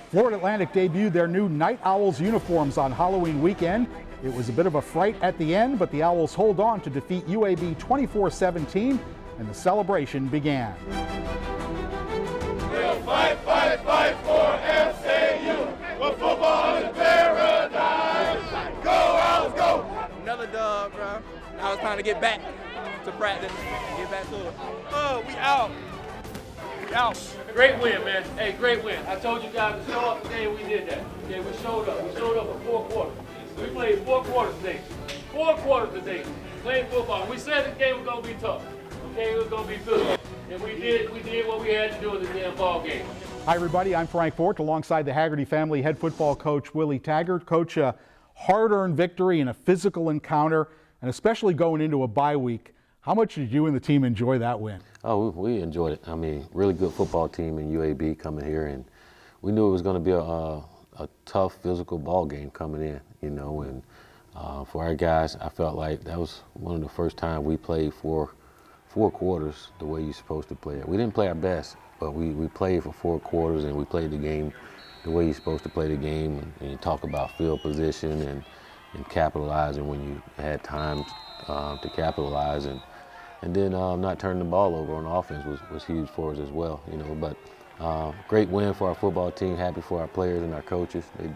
Florida Atlantic debuted their new Night Owls uniforms on Halloween weekend. It was a bit of a fright at the end, but the Owls hold on to defeat UAB 24-17, and the celebration began. We'll fight, fight, fight for FAU, for football is paradise. Go Owls, go! Another dub, bro. Now it's time to get back to practice, get back to it. We out. We out. Great win, man. Hey, great win. I told you guys to show up today, we did that. Okay, we showed up. We showed up for 4 quarters. We played 4 quarters today. 4 quarters today. Playing football. We said this game was gonna be tough. Okay, it was gonna be good. And we did what we had to do in this damn ball game. Hi everybody, I'm Frank Fort alongside the Hagerty family head football coach Willie Taggart. Coach, a hard-earned victory in a physical encounter, and especially going into a bye week. How much did you and the team enjoy that win? Oh, we enjoyed it. I mean, really good football team in UAB coming here, and we knew it was going to be a tough physical ball game coming in, you know, and for our guys, I felt like that was one of the first time we played four quarters the way you're supposed to play it. We didn't play our best, but we played for 4 quarters, and we played the game the way you're supposed to play the game, and you talk about field position and capitalizing when you had time to capitalize, and then not turning the ball over on offense was huge for us as well, you know. But great win for our football team. Happy for our players and our coaches. They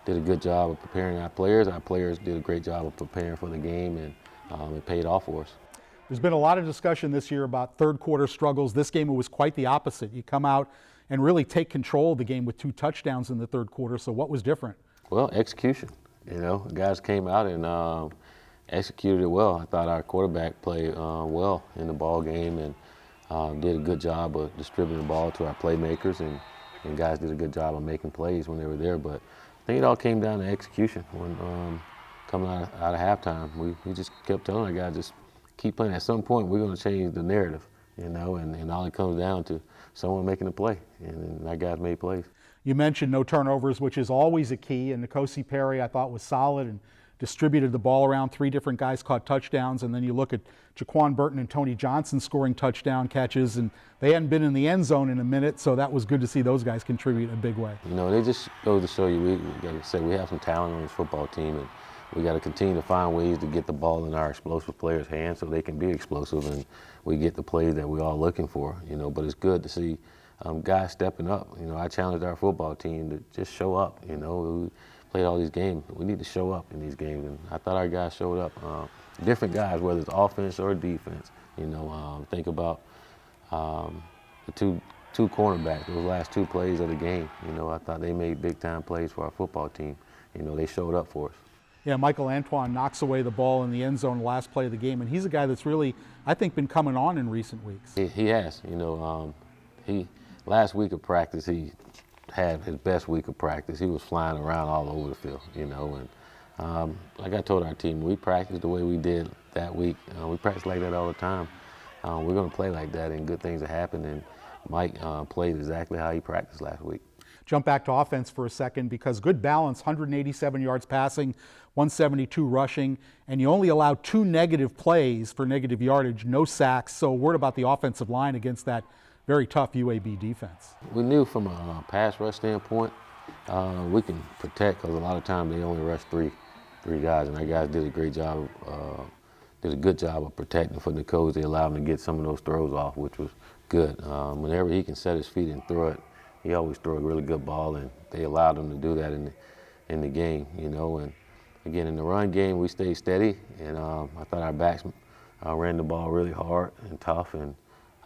did a good job of preparing our players. Our players did a great job of preparing for the game, and it paid off for us. There's been a lot of discussion this year about third quarter struggles. This game, it was quite the opposite. You come out and really take control of the game with 2 touchdowns in the third quarter. So what was different? Well, execution. You know, the guys came out and executed it well. I thought our quarterback played well in the ball game and did a good job of distributing the ball to our playmakers, and guys did a good job of making plays when they were there. But I think it all came down to execution. When coming out of halftime, we just kept telling our guys, just keep playing. At some point, we're going to change the narrative, you know, and all it comes down to someone making a play, and our guys made plays. You mentioned no turnovers, which is always a key, and Nkosi Perry I thought was solid and distributed the ball around. 3 different guys caught touchdowns, and then you look at Jaquan Burton and Tony Johnson scoring touchdown catches, and they hadn't been in the end zone in a minute, so that was good to see those guys contribute in a big way. You know, they just go to show you, like I said, we have some talent on this football team, and we got to continue to find ways to get the ball in our explosive players' hands so they can be explosive, and we get the plays that we're all looking for, you know. But it's good to see guys stepping up. You know, I challenged our football team to just show up. You know, we played all these games. We need to show up in these games, and I thought our guys showed up. Different guys, whether it's offense or defense. You know, think about the two cornerbacks, those last 2 plays of the game. You know, I thought they made big-time plays for our football team. You know, they showed up for us. Yeah, Michael Antoine knocks away the ball in the end zone last play of the game, and he's a guy that's really, I think, been coming on in recent weeks. He has. You know, last week of practice, he had his best week of practice. He was flying around all over the field, you know, and like I told our team, we practiced the way we did that week. We practice like that all the time. We're going to play like that, and good things are happening. And Mike played exactly how he practiced last week. Jump back to offense for a second, because good balance, 187 yards passing, 172 rushing, and you only allowed 2 negative plays for negative yardage, no sacks. So word about the offensive line against that very tough UAB defense. We knew from a pass rush standpoint, we can protect, because a lot of times they only rush three guys, and our guys did a great job, did a good job of protecting for the coach. They allowed him to get some of those throws off, which was good. Whenever he can set his feet and throw it, he always threw a really good ball, and they allowed him to do that in the game, you know. And again, in the run game, we stayed steady, and I thought our backs ran the ball really hard and tough. And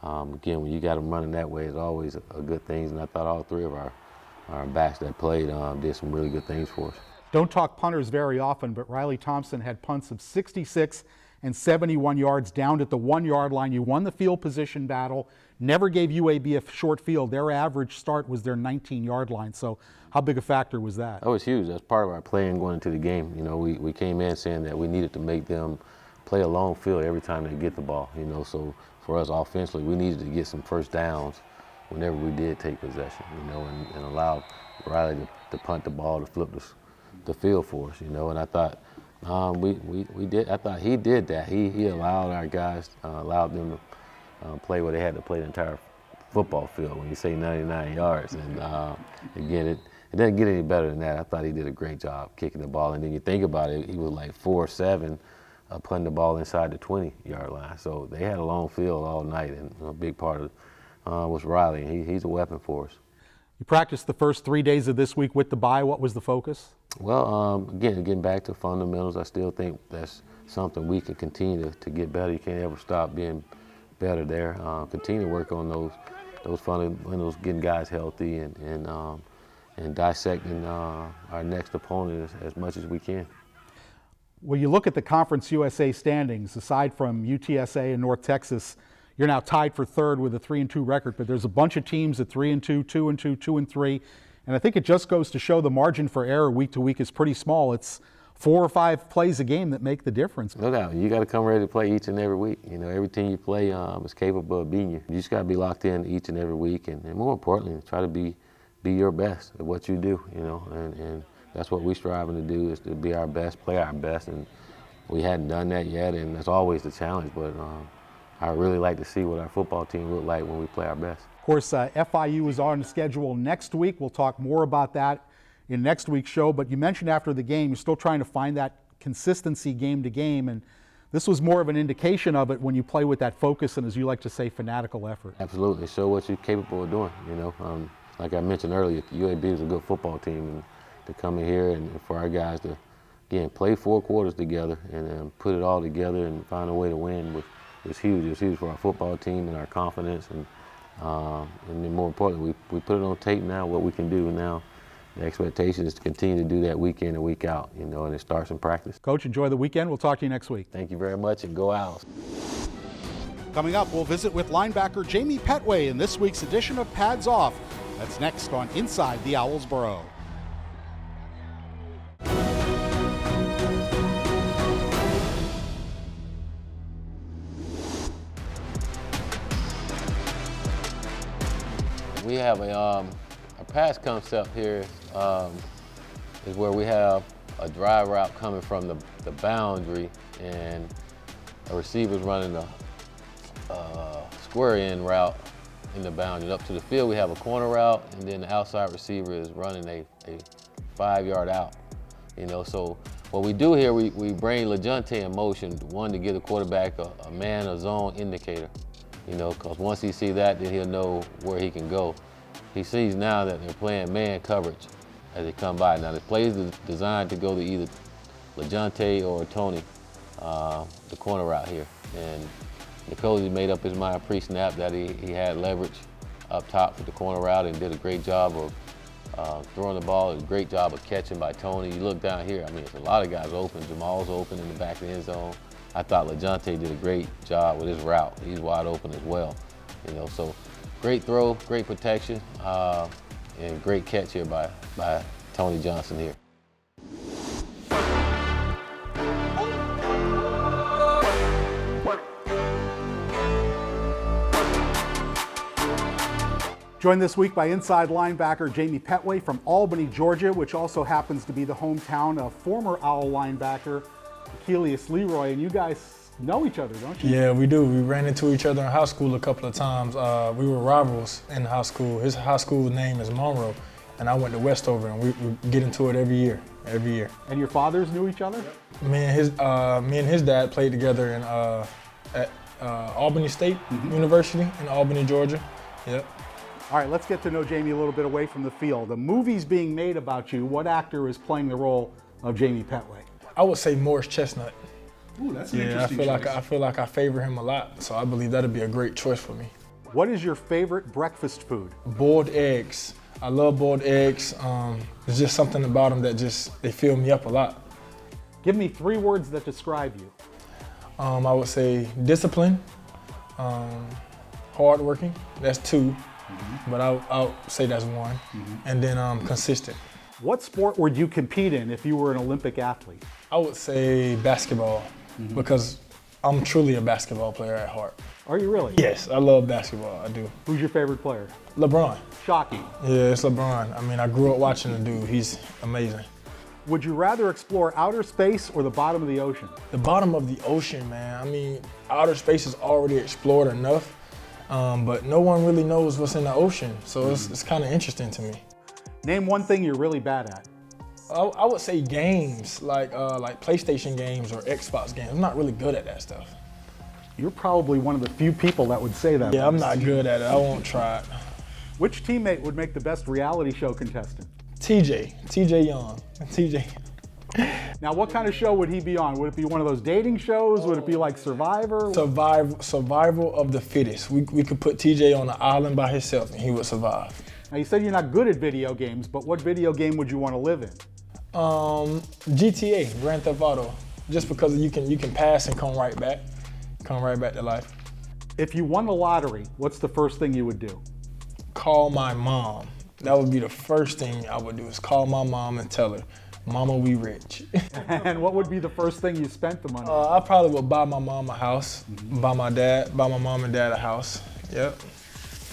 again, when you got them running that way, it's always a good thing. And I thought all 3 of our backs that played did some really good things for us. Don't talk punters very often, but Riley Thompson had punts of 66 and 71 yards down at the 1-yard line. You won the field position battle, never gave UAB a short field. Their average start was their 19-yard line. So how big a factor was that? That was huge. That's part of our plan going into the game. You know, we came in saying that we needed to make them play a long field every time they get the ball, you know. So for us offensively, we needed to get some first downs whenever we did take possession, you know, and allow Riley to punt the ball, to flip the field for us, you know. And I thought we did. I thought he did that. He allowed our guys, allowed them to play where they had to play the entire football field. When you say 99 yards, and again, it doesn't get any better than that. I thought he did a great job kicking the ball. And then you think about it, he was like 4-7 putting the ball inside the 20-yard line. So they had a long field all night, and a big part of it was Riley. He's a weapon for us. You practiced the first 3 days of this week with the bye. What was the focus? Well, again, getting back to fundamentals, I still think that's something we can continue to get better. You can't ever stop being better there. Continue to work on those fundamentals, getting guys healthy, and dissecting our next opponent as much as we can. When you look at the Conference USA standings, aside from UTSA and North Texas, you're now tied for third with a 3-2 record, but there's a bunch of teams at 3-2, 2-2, 2-3, and I think it just goes to show the margin for error week to week is pretty small. It's 4 or 5 plays a game that make the difference. No doubt. You got to come ready to play each and every week. You know, every team you play is capable of beating you. You just got to be locked in each and every week, and more importantly, try to be your best at what you do, you know, and that's what we're striving to do, is to be our best, play our best, and we hadn't done that yet, and that's always the challenge, but I really like to see what our football team look like when we play our best. Of course, FIU is on the schedule next week. We'll talk more about that in next week's show, but you mentioned after the game, you're still trying to find that consistency game to game, and this was more of an indication of it when you play with that focus and, as you like to say, fanatical effort. Absolutely. Show what you're capable of doing, you know. Like I mentioned earlier, UAB is a good football team, and to come in here and for our guys to, again, play 4 quarters together and put it all together and find a way to win was huge. It was huge for our football team and our confidence, and then more importantly, we put it on tape now, what we can do now. The expectation is to continue to do that week in and week out, you know, and it starts in practice. Coach, enjoy the weekend. We'll talk to you next week. Thank you very much, and go Owls. Coming up, we'll visit with linebacker Jamie Pettway in this week's edition of Pads Off. That's next on Inside the Owls Burrow. We have a pass concept here is where we have a drive route coming from the boundary, and a receiver's running a square end route in the boundary. Up to the field, we have a corner route, and then the outside receiver is running a 5-yard out. You know, so what we do here, we bring LeJounte in motion, one, to give the quarterback a man or zone indicator. You know, because once he sees that, then he'll know where he can go. He sees now that they're playing man coverage as they come by. Now the play is designed to go to either LeJounte or Tony, the corner route here. And Nicosi made up his mind pre-snap that he had leverage up top for the corner route and did a great job of throwing the ball, a great job of catching by Tony. You look down here, I mean, there's a lot of guys open. Jamal's open in the back of the end zone. I thought LeJounte did a great job with his route. He's wide open as well, you know. So great throw, great protection, and great catch here by Tony Johnson here. Joined this week by inside linebacker Jamie Pettway from Albany, Georgia, which also happens to be the hometown of former Owl linebacker Achilles Leroy, and you guys know each other, don't you? Yeah, we do. We ran into each other in high school a couple of times. We were rivals in high school. His high school name is Monroe, and I went to Westover, and we get into it every year. And your fathers knew each other? Me and his dad played together at Albany State University in Albany, Georgia. Yep. All right, let's get to know Jamie a little bit away from the field. The movie's being made about you. What actor is playing the role of Jamie Pettway? I would say Morris Chestnut. Ooh, that's an interesting choice. I feel like I favor him a lot, so I believe that'd be a great choice for me. What is your favorite breakfast food? Boiled eggs. I love boiled eggs. There's just something about them that they fill me up a lot. Give me 3 words that describe you. I would say discipline, hardworking. That's 2, but I'll say that's 1. And then consistent. What sport would you compete in if you were an Olympic athlete? I would say basketball, because I'm truly a basketball player at heart. Are you really? Yes, I love basketball, I do. Who's your favorite player? LeBron. Shocking. Yeah, it's LeBron. I mean, I grew up watching the dude. He's amazing. Would you rather explore outer space or the bottom of the ocean? The bottom of the ocean, man. I mean, outer space is already explored enough, but no one really knows what's in the ocean, so it's kind of interesting to me. Name one thing you're really bad at. I would say games, like PlayStation games or Xbox games. I'm not really good at that stuff. You're probably one of the few people that would say that. Yeah, I'm not good at it. I won't try it. Which teammate would make the best reality show contestant? TJ Young. TJ. Now, what kind of show would he be on? Would it be one of those dating shows? Would it be like Survivor? Survival of the fittest. We could put TJ on an island by himself and he would survive. Now, you said you're not good at video games, but what video game would you want to live in? GTA, Grand Theft Auto. Just because you can pass and come right back to life. If you won the lottery, what's the first thing you would do? Call my mom. That would be the first thing I would do, is call my mom and tell her, Mama, we rich. And what would be the first thing you spent the money on? I probably would buy my mom a house, buy my mom and dad a house. Yep.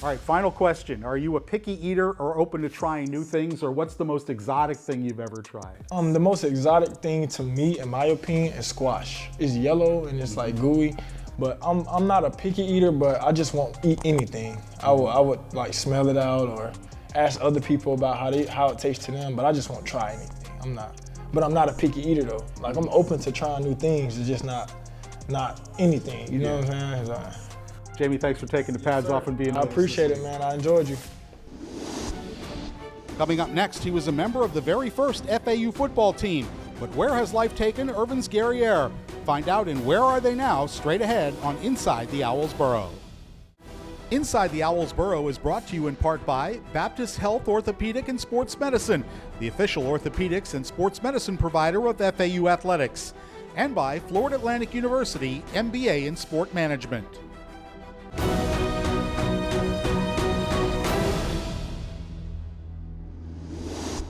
All right, final question. Are you a picky eater or open to trying new things, or what's the most exotic thing you've ever tried? The most exotic thing to me, in my opinion, is squash. It's yellow and it's like gooey, but I'm not a picky eater, but I just won't eat anything. I would like smell it out or ask other people about how it tastes to them, but I just won't try anything. I'm not a picky eater though. Like, I'm open to trying new things. It's just not anything. You know what I'm saying? Jamie, thanks for taking the pads off and being with I us. appreciate it, man. I enjoyed you. Coming up next, he was a member of the very first FAU football team. But where has life taken Yrvens Guerrier? Find out in Where Are They Now, straight ahead on Inside the Owls Burrow. Inside the Owls Burrow is brought to you in part by Baptist Health Orthopedic and Sports Medicine, the official orthopedics and sports medicine provider of FAU Athletics, and by Florida Atlantic University, MBA in Sport Management.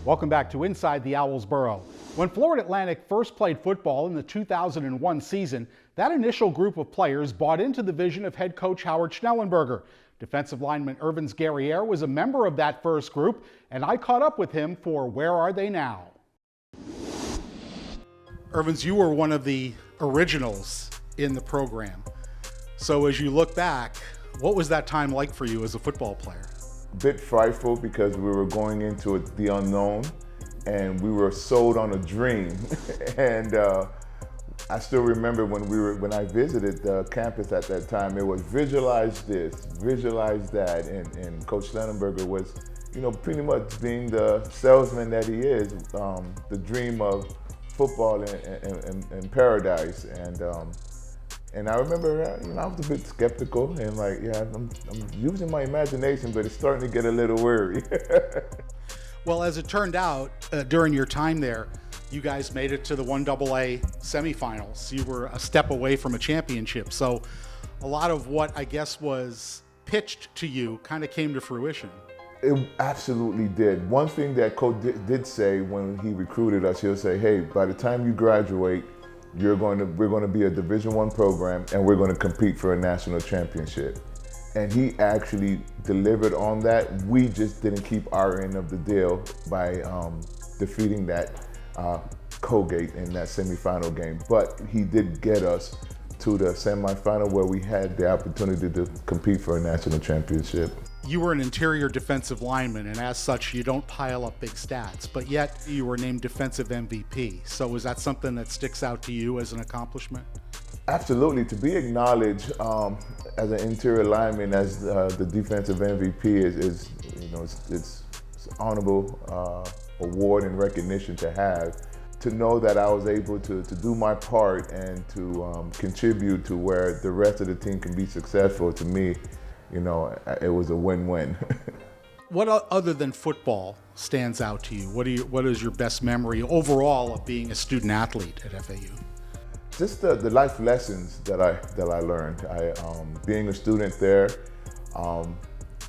Welcome back to Inside the Owls Burrow. When Florida Atlantic first played football in the 2001 season, that initial group of players bought into the vision of head coach Howard Schnellenberger. Defensive lineman Yrvens Guerrier was a member of that first group, and I caught up with him for Where Are They Now? Yrvens, you were one of the originals in the program. So as you look back, what was that time like for you as a football player? Bit frightful because we were going into the unknown and we were sold on a dream. And I still remember when I visited the campus at that time, it was visualize this, visualize that, and Coach Schnellenberger was, pretty much being the salesman that he is, the dream of football in paradise. And I remember, I was a bit skeptical and like, I'm using my imagination, but it's starting to get a little weary. Well, as it turned out, during your time there, you guys made it to the 1AA semifinals. You were a step away from a championship. So a lot of what I guess was pitched to you kind of came to fruition. It absolutely did. One thing that Coach did say when he recruited us, he'll say, hey, by the time you graduate, we're going to be a Division I program and we're going to compete for a national championship. And he actually delivered on that. We just didn't keep our end of the deal by defeating that Colgate in that semifinal game. But he did get us to the semifinal where we had the opportunity to compete for a national championship. You were an interior defensive lineman, and as such, you don't pile up big stats, but yet you were named defensive MVP. So is that something that sticks out to you as an accomplishment? Absolutely. To be acknowledged as an interior lineman as the defensive MVP is it's an honorable award and recognition to have. To know that I was able to do my part and to contribute to where the rest of the team can be successful, to me, it was a win-win. What other than football stands out to you? What is your best memory overall of being a student athlete at FAU? Just the life lessons that I learned. Being a student there,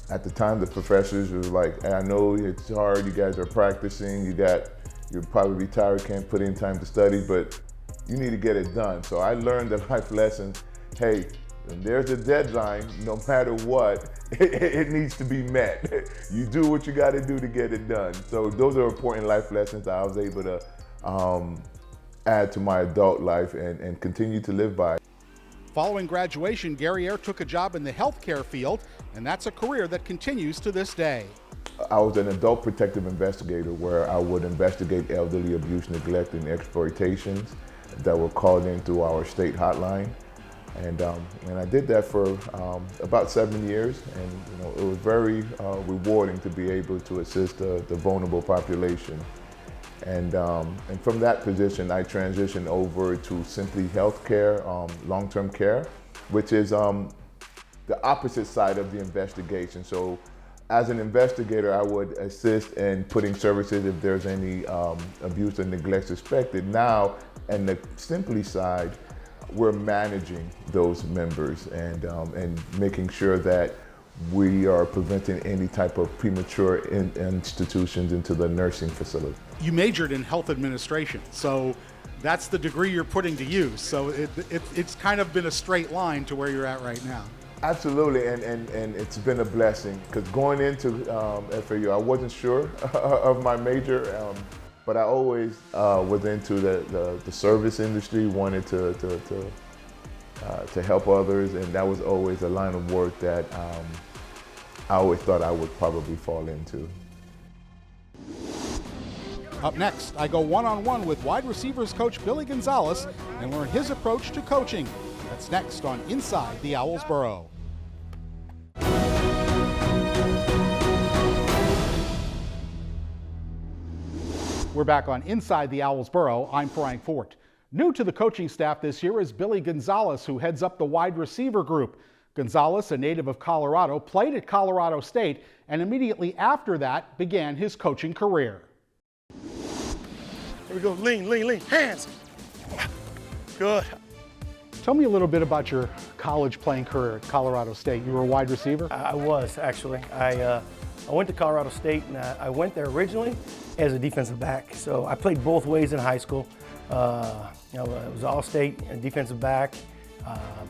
at the time the professors were like, hey, I know it's hard, you guys are practicing, you're probably tired, can't put in time to study, but you need to get it done. So I learned the life lesson, hey, when there's a deadline, no matter what, it needs to be met. You do what you got to do to get it done. So those are important life lessons I was able to add to my adult life and continue to live by. Following graduation, Guerrier took a job in the healthcare field, and that's a career that continues to this day. I was an adult protective investigator where I would investigate elderly abuse, neglect, and exploitations that were called in through our state hotline. And I did that for about 7 years, and it was very rewarding to be able to assist the vulnerable population. And from that position, I transitioned over to simply healthcare, long-term care, which is the opposite side of the investigation. So as an investigator, I would assist in putting services if there's any abuse or neglect suspected. Now, on the simply side, we're managing those members and making sure that we are preventing any type of premature institutions into the nursing facility. You majored in health administration, so that's the degree you're putting to use. So it's kind of been a straight line to where you're at right now. Absolutely, and it's been a blessing, because going into FAU, I wasn't sure of my major, but I always was into the service industry, wanted to help others, and that was always a line of work that I always thought I would probably fall into. Up next, I go one-on-one with wide receivers coach Billy Gonzales and learn his approach to coaching. That's next on Inside the Owls Burrow. We're back on Inside the Owls Burrow. I'm Frank Fort. New to the coaching staff this year is Billy Gonzales, who heads up the wide receiver group. Gonzales, a native of Colorado, played at Colorado State, and immediately after that began his coaching career. Here we go, lean, hands. Good. Tell me a little bit about your college playing career at Colorado State. You were a wide receiver? I was, actually. I went to Colorado State, and I went there originally as a defensive back. So I played both ways in high school. I was all-state defensive back.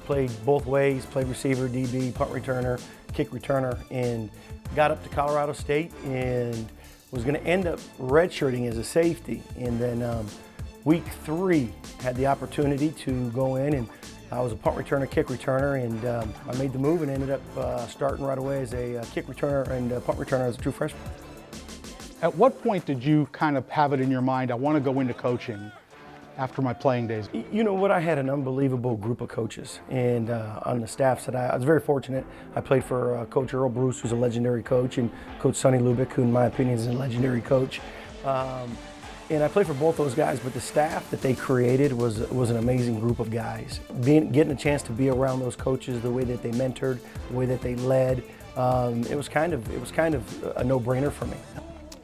Played both ways, played receiver, DB, punt returner, kick returner, and got up to Colorado State and was going to end up redshirting as a safety. And then week 3, had the opportunity to go in, and I was a punt returner, kick returner, and I made the move and ended up starting right away as a kick returner and punt returner as a true freshman. At what point did you kind of have it in your mind, I want to go into coaching after my playing days? You know what, I had an unbelievable group of coaches, and on the staffs that I was very fortunate. I played for Coach Earl Bruce, who's a legendary coach, and Coach Sonny Lubick, who in my opinion is a legendary coach. And I played for both those guys, but the staff that they created was an amazing group of guys. Getting a chance to be around those coaches, the way that they mentored, the way that they led, it was kind of a no-brainer for me.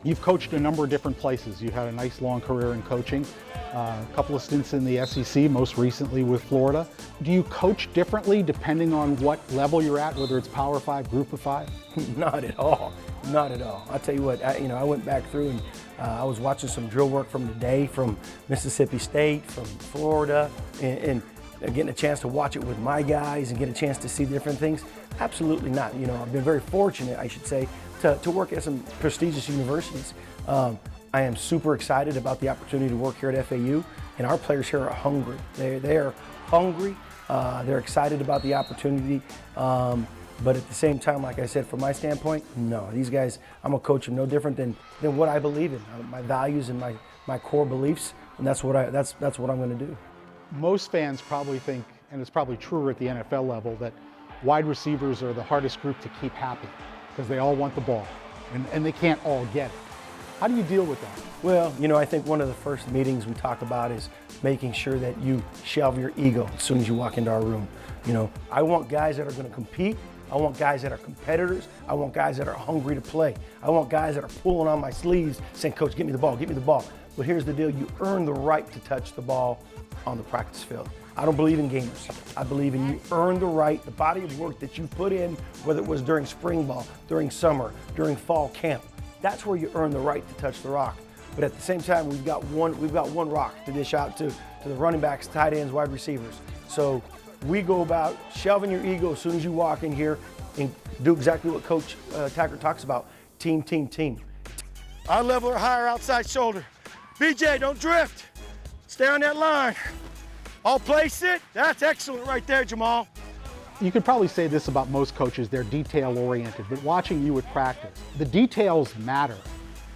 You've coached a number of different places. You had a nice long career in coaching, a couple of stints in the SEC, most recently with Florida. Do you coach differently depending on what level you're at, whether it's Power 5, Group of 5? Not at all. Not at all. I'll tell you what, I went back through and I was watching some drill work from today from Mississippi State, from Florida, and getting a chance to watch it with my guys and get a chance to see different things. Absolutely not. I've been very fortunate, I should say, to work at some prestigious universities. I am super excited about the opportunity to work here at FAU, and our players here are hungry. They're hungry. They're excited about the opportunity. But at the same time, like I said, from my standpoint, no, these guys, I'm a coach them no different than what I believe in, my values and my core beliefs, and that's what I'm going to do. Most fans probably think, and it's probably truer at the NFL level, that wide receivers are the hardest group to keep happy because they all want the ball, and they can't all get it. How do you deal with that? Well, I think one of the first meetings we talk about is making sure that you shelve your ego as soon as you walk into our room. I want guys that are going to compete. I want guys that are competitors. I want guys that are hungry to play. I want guys that are pulling on my sleeves saying, Coach, get me the ball, get me the ball. But here's the deal, you earn the right to touch the ball on the practice field. I don't believe in gamers. I believe in you earn the right, the body of work that you put in, whether it was during spring ball, during summer, during fall camp. That's where you earn the right to touch the rock. But at the same time, we've got one rock to dish out to the running backs, tight ends, wide receivers. So we go about shelving your ego as soon as you walk in here and do exactly what Coach Taggart talks about, team, team, team. Eye level or higher outside shoulder. BJ, don't drift. Stay on that line. All place it. That's excellent right there, Jamal. You could probably say this about most coaches, they're detail oriented, but watching you at practice, the details matter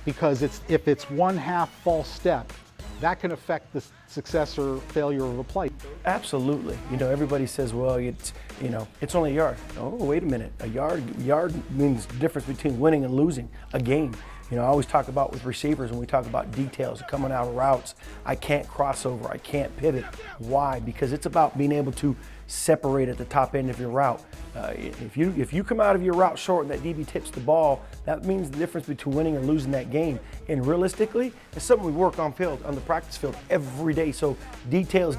because if it's one half false step, that can affect the success or failure of a play. Absolutely. You know, everybody says, well, it's only a yard. Oh, wait a minute. A yard means the difference between winning and losing a game. You know, I always talk about with receivers when we talk about details, coming out of routes, I can't cross over, I can't pivot. Why? Because it's about being able to separate at the top end of your route. If you come out of your route short and that DB tips the ball, that means the difference between winning or losing that game. And realistically, it's something we work on the practice field every day. So details.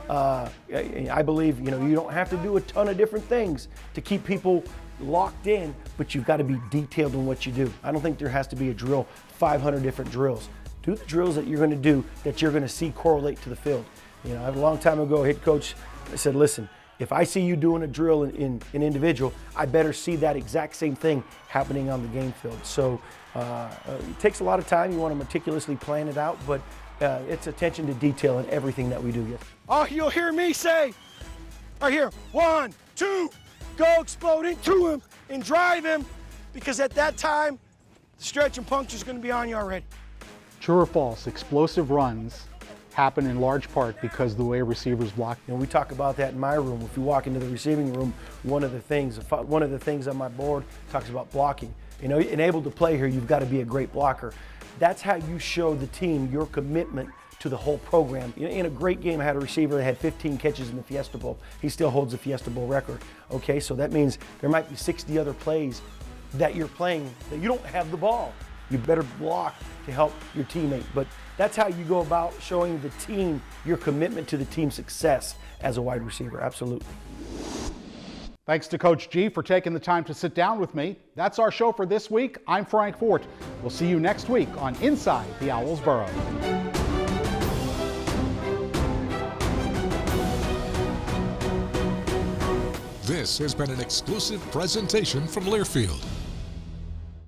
I believe, you know, you don't have to do a ton of different things to keep people locked in, but you've got to be detailed in what you do. I don't think there has to be a drill, 500 different drills. Do the drills that you're going to do that you're going to see correlate to the field. You know, a long time ago, head coach said, listen, if I see you doing a drill in individual, I better see that exact same thing happening on the game field. So it takes a lot of time. You want to meticulously plan it out, but it's attention to detail in everything that we do. Yes. Oh, you'll hear me say, right here, 1, 2, go explode into him and drive him, because at that time, the stretch and puncture is going to be on you already. True or false, explosive runs happen in large part because the way receivers block. You know, we talk about that in my room. If you walk into the receiving room, one of the things on my board talks about blocking. You know, enabled to play here, you've got to be a great blocker. That's how you show the team your commitment to the whole program. In a great game, I had a receiver that had 15 catches in the Fiesta Bowl. He still holds the Fiesta Bowl record. Okay, so that means there might be 60 other plays that you're playing that you don't have the ball. You better block to help your teammate. But that's how you go about showing the team your commitment to the team's success as a wide receiver. Absolutely. Thanks to Coach G for taking the time to sit down with me. That's our show for this week. I'm Frank Fort. We'll see you next week on Inside the Owls Burrow. This has been an exclusive presentation from Learfield.